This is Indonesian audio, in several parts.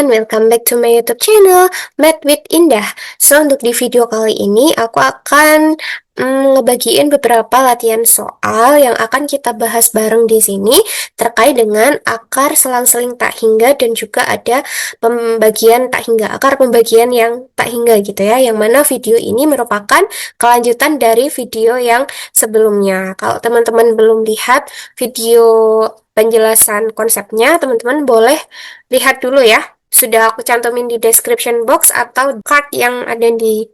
everyone, welcome back to my YouTube channel, Math with Indah. So, untuk di video kali ini, aku akan ngebagiin beberapa latihan soal yang akan kita bahas bareng di sini terkait dengan akar selang-seling tak hingga dan juga ada pembagian tak hingga, akar pembagian yang tak hingga gitu ya, yang mana video ini merupakan kelanjutan dari video yang sebelumnya. Kalau teman-teman belum lihat video penjelasan konsepnya, teman-teman boleh lihat dulu ya. Sudah aku cantumin di description box atau card yang ada di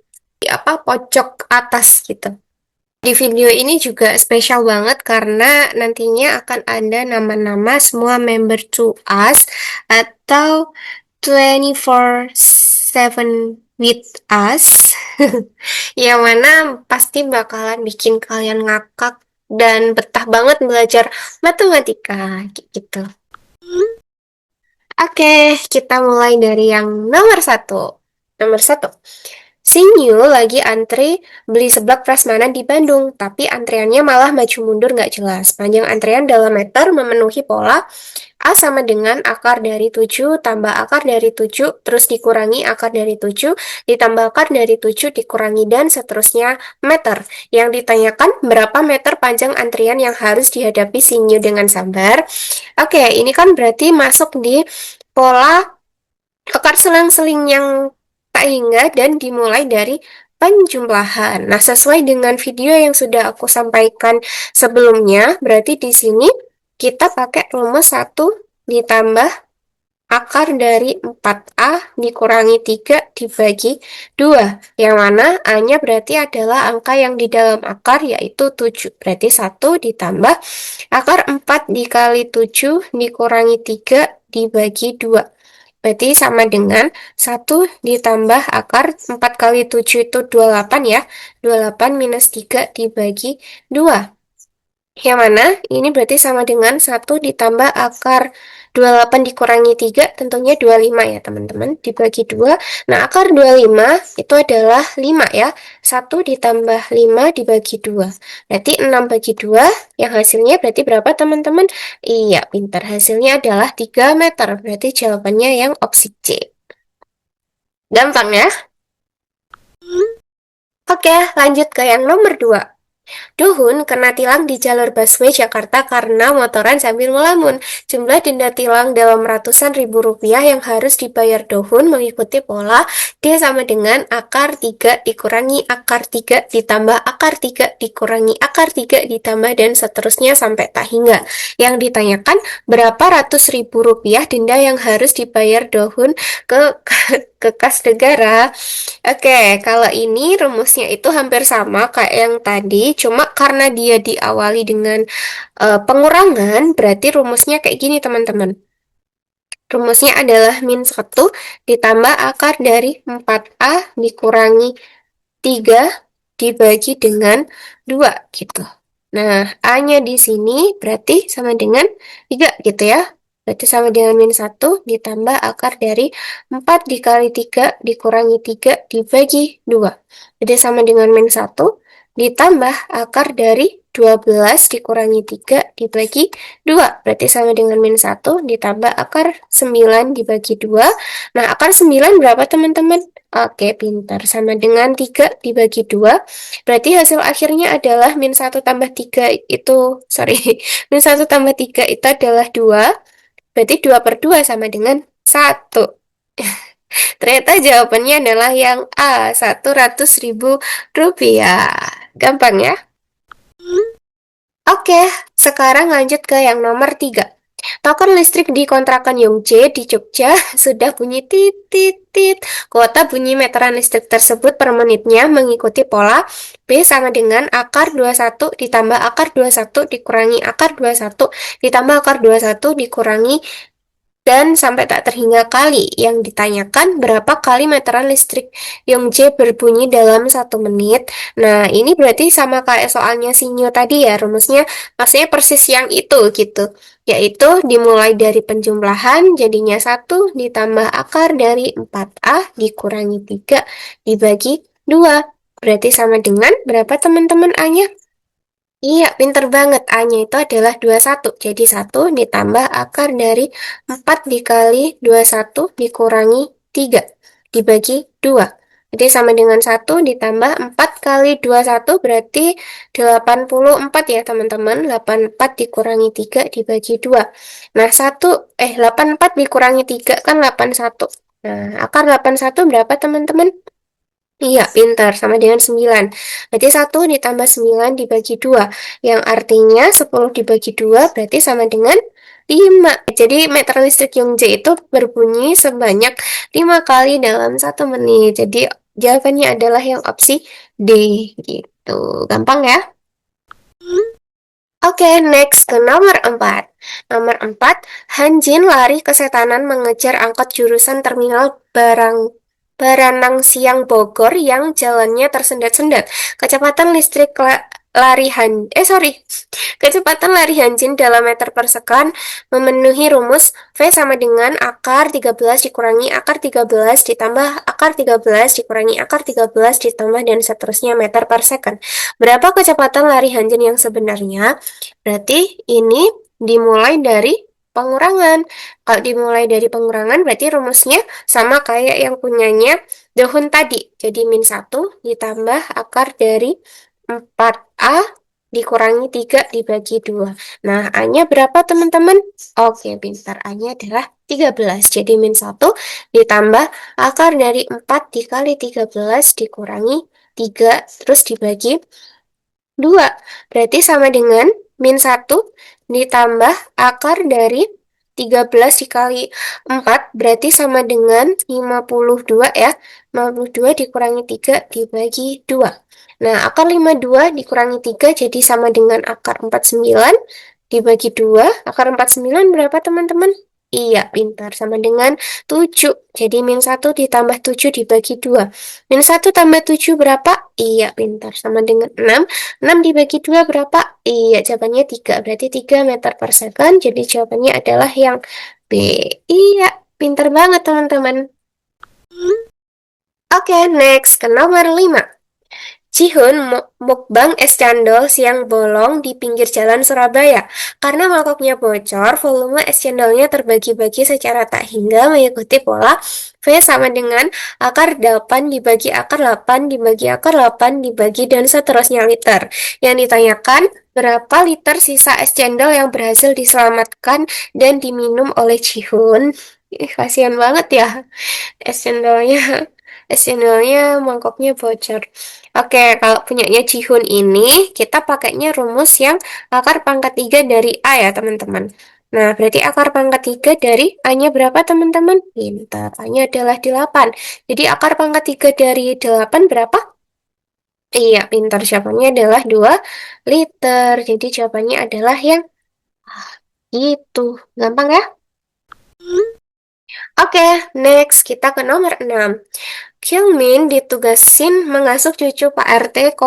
pojok atas gitu. Di video ini juga spesial banget karena nantinya akan ada nama-nama semua member to us atau 24/7 with us yang mana pasti bakalan bikin kalian ngakak dan betah banget belajar matematika gitu. Oke, kita mulai dari yang nomor satu. Nomor satu. Si New lagi antri beli seblak prasmanan di Bandung, tapi antriannya malah maju mundur nggak jelas. Panjang antrian dalam meter memenuhi pola A sama dengan akar dari 7 tambah akar dari 7, terus dikurangi akar dari 7, ditambah akar dari 7, dikurangi dan seterusnya meter. Yang ditanyakan berapa meter panjang antrian yang harus dihadapi si New dengan sabar. Oke, ini kan berarti masuk di pola akar selang-seling yang tak hingga dan dimulai dari penjumlahan. Nah, sesuai dengan video yang sudah aku sampaikan sebelumnya, berarti di sini kita pakai rumus 1 ditambah akar dari 4A dikurangi 3 dibagi 2. Yang mana A-nya berarti adalah angka yang di dalam akar yaitu 7. Berarti 1 ditambah akar 4 dikali 7 dikurangi 3 dibagi 2. Berarti sama dengan 1 ditambah akar 4 kali 7 itu 28 ya. 28 minus 3 dibagi 2. Yang mana ini berarti sama dengan 1 ditambah akar 28 dikurangi 3 tentunya 25 ya teman-teman. Dibagi 2. Nah akar 25 itu adalah 5 ya. 1 ditambah 5 dibagi 2. Berarti 6 bagi 2 yang hasilnya berarti berapa teman-teman? Iya pintar, hasilnya adalah 3 meter. Berarti jawabannya yang opsi C. Gampang ya? Oke lanjut ke yang nomor 2. Duhun kena tilang di jalur busway Jakarta karena motoran sambil melamun. Jumlah denda tilang dalam ratusan ribu rupiah yang harus dibayar Duhun mengikuti pola D sama dengan akar 3 dikurangi akar 3 ditambah akar 3 dikurangi akar 3 ditambah dan seterusnya sampai tak hingga. Yang ditanyakan berapa ratus ribu rupiah denda yang harus dibayar Duhun ke kas negara. Oke, kalau ini rumusnya itu hampir sama kayak yang tadi, cuma karena dia diawali dengan pengurangan, berarti rumusnya kayak gini teman-teman. Rumusnya adalah min 1 ditambah akar dari 4A dikurangi 3 dibagi dengan 2 gitu. Nah, A-nya di sini berarti sama dengan 3 gitu ya. Berarti sama dengan min 1 ditambah akar dari 4 dikali 3 dikurangi 3 dibagi 2. Jadi sama dengan min 1 ditambah akar dari 12 dikurangi 3 dibagi 2. Berarti sama dengan min 1 ditambah akar 9 dibagi 2. Nah, akar 9 berapa teman-teman? Oke, pintar. Sama dengan 3 dibagi 2. Berarti hasil akhirnya adalah min 1 tambah 3 itu, min 1 tambah 3 itu adalah 2. Berarti 2/2 sama dengan 1. Ternyata jawabannya adalah yang A, 100.000 rupiah. Gampang ya? Oke, sekarang lanjut ke yang nomor 3. Token listrik di kontrakan Yongjae di Jogja sudah bunyi tit. Kuota bunyi meteran listrik tersebut per menitnya mengikuti pola B sama dengan akar 21 ditambah akar 21 dikurangi akar 21 ditambah akar 21 dikurangi dan sampai tak terhingga kali. Yang ditanyakan berapa kali meteran listrik Yongjae berbunyi dalam 1 menit. Nah, ini berarti sama kayak soalnya Sinyo tadi ya, rumusnya maksudnya persis yang itu gitu. Yaitu dimulai dari penjumlahan jadinya 1 ditambah akar dari 4A dikurangi 3 dibagi 2. Berarti sama dengan berapa teman-teman A-nya? Iya, pinter banget. A-nya itu adalah 21. Jadi 1 ditambah akar dari 4 dikali 21 dikurangi 3 dibagi 2. Jadi sama dengan 1 ditambah 4 kali 21 berarti 84 ya teman-teman. 84 dikurangi 3 dibagi 2. Nah, 84 dikurangi 3 kan 81. Nah, akar 81 berapa teman-teman? Iya, pintar. Sama dengan 9. Berarti 1 ditambah 9 dibagi 2. Yang artinya 10 dibagi 2 berarti sama dengan 5. Jadi meter listrik Yongje itu berbunyi sebanyak 5 kali dalam 1 menit. Jadi jawabannya adalah yang opsi D. Gitu. Gampang ya? Oke, next ke nomor 4. Nomor 4, Hanjin lari kesetanan mengejar angkot jurusan terminal Baranang Siang Bogor yang jalannya tersendat-sendat. Kecepatan listrik lari Kecepatan lari Hanjin dalam meter per second memenuhi rumus V sama dengan akar 13 dikurangi akar 13 ditambah akar 13 dikurangi akar 13 ditambah dan seterusnya meter per second. Berapa kecepatan lari Hanjin yang sebenarnya? Berarti ini dimulai dari pengurangan. Kalau dimulai dari pengurangan berarti rumusnya sama kayak yang punyanya Dohun tadi. Jadi min 1 ditambah akar dari 4A dikurangi 3 dibagi 2. Nah, A-nya berapa teman-teman? Oke, pintar. A-nya adalah 13. Jadi min 1 ditambah akar dari 4 dikali 13 dikurangi 3 terus dibagi 2. Berarti sama dengan min 1 ditambah akar dari 13 dikali 4 berarti sama dengan 52 ya. 52 dikurangi 3 dibagi 2. Nah, akar 52 dikurangi 3 jadi sama dengan akar 49 dibagi 2. Akar 49 berapa teman-teman? Iya, pintar. Sama dengan 7. Jadi min 1 ditambah 7 dibagi 2. Min 1 tambah 7 berapa? Iya, pintar. Sama dengan 6. 6 dibagi 2 berapa? Iya, jawabannya 3. Berarti 3 meter per second. Jadi jawabannya adalah yang B. Iya, pintar banget teman-teman. Oke, next ke nomor 5. Cihun mukbang es cendol siang bolong di pinggir jalan Surabaya. Karena mangkoknya bocor, volume es cendolnya terbagi-bagi secara tak hingga mengikuti pola V sama dengan akar 8 dibagi akar 8 dibagi akar 8 dibagi dan seterusnya liter. Yang ditanyakan, berapa liter sisa es cendol yang berhasil diselamatkan dan diminum oleh Cihun? Kasihan banget ya es cendolnya. Es cendolnya mangkoknya bocor. Oke, kalau punyanya Jihun ini, kita pakainya rumus yang akar pangkat 3 dari A ya, teman-teman. Nah, berarti akar pangkat 3 dari A-nya berapa, teman-teman? Pintar, A-nya adalah 8. Jadi akar pangkat 3 dari 8 berapa? Iya, pintar. Jawabannya adalah 2 liter. Jadi jawabannya adalah yang itu. Gampang ya? Oke, next kita ke nomor 6. Kyungmin ditugasin mengasuh cucu Pak RT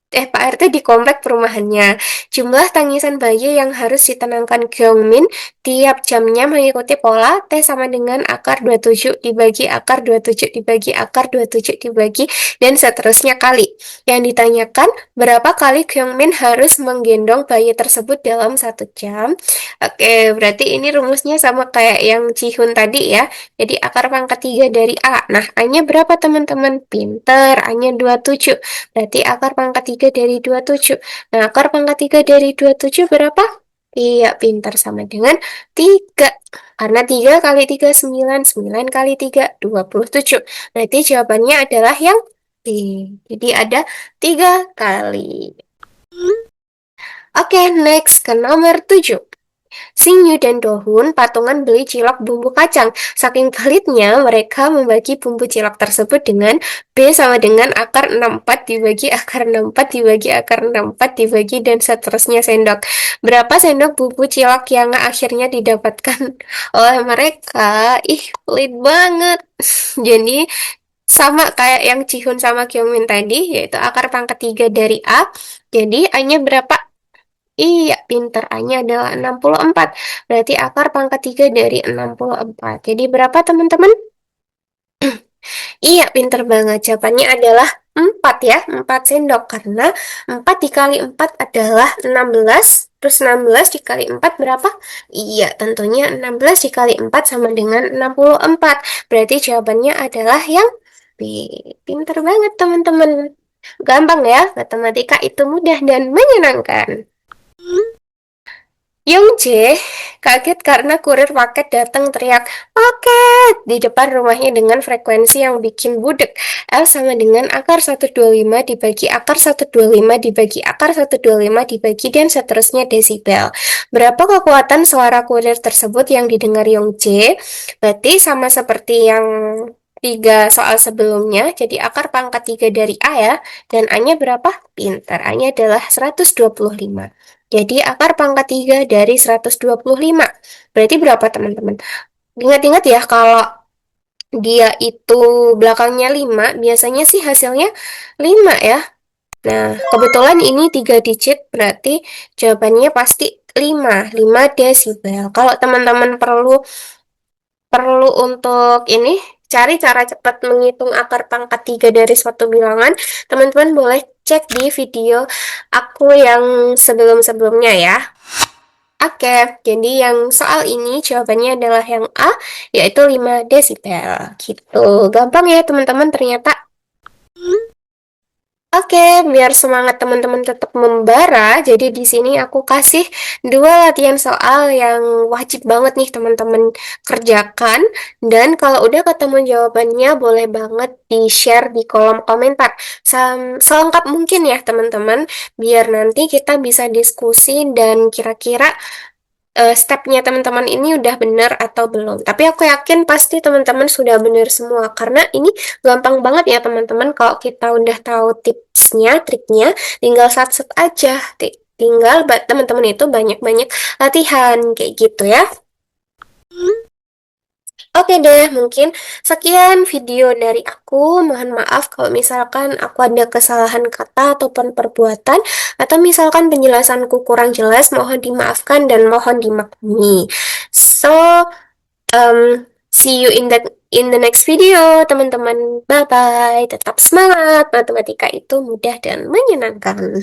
Pak RT di komplek perumahannya. Jumlah tangisan bayi yang harus ditenangkan Kyungmin tiap jamnya mengikuti pola T sama dengan akar 27 dibagi akar 27 dibagi akar 27 dibagi dan seterusnya kali. Yang ditanyakan, berapa kali Kyungmin harus menggendong bayi tersebut dalam 1 jam? Oke, berarti ini rumusnya sama kayak yang Cihun tadi ya. Jadi akar pangkat 3 dari A. Nah, A-nya berapa teman-teman? Pinter, A-nya 27. Berarti akar pangkat 3 dari 27. Nah, akar pangkat 3 dari 27 berapa? Iya, pintar sama dengan 3. Karena 3 kali 3 9, 9 kali 3 27. Berarti jawabannya adalah yang B. Jadi ada 3 kali. Oke, next ke nomor 7. Sinyu dan Dohun patungan beli cilok bumbu kacang. Saking pelitnya, mereka membagi bumbu cilok tersebut dengan B sama dengan akar 64 dibagi akar 64 dibagi akar 64 dibagi dan seterusnya sendok. Berapa sendok bumbu cilok yang akhirnya didapatkan oleh mereka? Ih, pelit banget. Jadi, sama kayak yang Cihun sama Kyungmin tadi, yaitu akar pangkat 3 dari A. Jadi, A-nya berapa? Iya, pinter. A-nya adalah 64. Berarti akar pangkat 3 dari 64. Jadi berapa teman-teman? Iya, pinter banget. Jawabannya adalah 4 ya, 4 sendok karena 4 dikali 4 adalah 16, terus 16 dikali 4 berapa? Iya, tentunya 16 dikali 4 sama dengan 64. Berarti jawabannya adalah yang B. Pinter banget teman-teman. Gampang ya, matematika itu mudah dan menyenangkan. Yongjae kaget karena kurir paket datang teriak paket di depan rumahnya dengan frekuensi yang bikin budek. L sama dengan akar 125 dibagi akar 125 dibagi akar 125 dibagi dan seterusnya desibel. Berapa kekuatan suara kurir tersebut yang didengar Yongjae? Berarti sama seperti yang tiga soal sebelumnya, jadi akar pangkat 3 dari A ya, dan A-nya berapa? Pintar, A-nya adalah 125. Jadi akar pangkat 3 dari 125. Berarti berapa teman-teman? Ingat-ingat ya kalau dia itu belakangnya 5, biasanya sih hasilnya 5 ya. Nah, kebetulan ini 3 digit, berarti jawabannya pasti 5, 5 desibel. Kalau teman-teman perlu perlu untuk ini cari cara cepat menghitung akar pangkat 3 dari suatu bilangan, teman-teman boleh cek di video aku yang sebelum-sebelumnya ya. Oke, jadi yang soal ini jawabannya adalah yang A, yaitu 5 desibel. Gitu. Gampang ya teman-teman ternyata. Oke, biar semangat teman-teman tetap membara, jadi di sini aku kasih dua latihan soal yang wajib banget nih teman-teman kerjakan. Dan kalau udah ketemu jawabannya, boleh banget di-share di kolom komentar. Selengkap mungkin ya teman-teman, biar nanti kita bisa diskusi dan kira-kira stepnya teman-teman ini udah benar atau belum. Tapi aku yakin pasti teman-teman sudah benar semua karena ini gampang banget ya teman-teman. Kalau kita udah tahu tipsnya, triknya, tinggal sat-set aja. Tinggal teman-teman itu banyak-banyak latihan kayak gitu ya. Oke deh, mungkin sekian video dari aku. Mohon maaf kalau misalkan aku ada kesalahan kata ataupun perbuatan, atau misalkan penjelasanku kurang jelas, mohon dimaafkan dan mohon dimaklumi. So, see you in the next video, teman-teman. Bye bye. Tetap semangat. Matematika itu mudah dan menyenangkan.